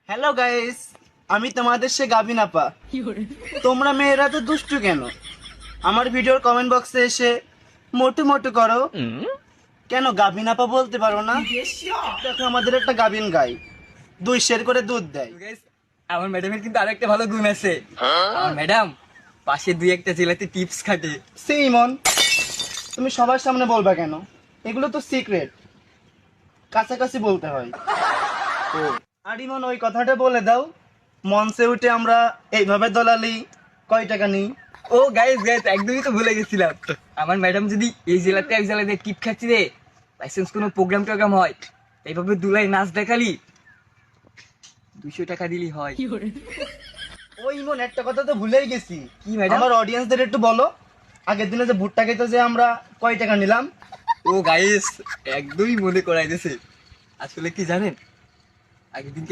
Hello guys, আমি তোমাদের সে গাবিন আপা। তোমরা মেয়েরা তো দুষ্টু কেন? আমার ভিডিওর কমেন্ট বক্সে এসে মোটু মোটু করো কেন? গাবিন আপা বলতে পারো না? দেখো আমাদের একটা গাবিন গাই 2 সের করে দুধ দেয়। Guys, আমার ম্যাডামের কিন্তু আরেকটা ভালো গুণ আছে। আমার ম্যাডাম পাশে দুই একটা জেলাতে টিপস খাটে। সিমন, তুমি সবার সামনে বলবা কেন? এগুলো তো সিক্রেট, কাছাকাছি বলতে হয়। ও আর ইমন, ওই কথাটা বলে দাও, মঞ্চে উঠে আমরা এইভাবে দলালি কয় টাকা নিই? ও গাইস একদমই তো ভুলে গেছিলাম। আমার ম্যাডাম যদি এই জেলাতে এক জেলাতে টিপ খাচ্ছি রে, লাইসেন্স কোনো প্রোগ্রাম হয়, এইভাবে দুলাই নাচ দেখালি 200 টাকা দিলি হয়। ওই ইমন, একটা কথা তো ভুলেই গেছি। কি ম্যাডাম? আমার অডিয়েন্সদের একটু বলো, আগের দিনে যে ভুট্টা খেতে যে আমরা কয় টাকা নিলাম? ও গাইস একদমই মনে করাই দিয়েছে। আসলে কি জানেন, আগের দিনকে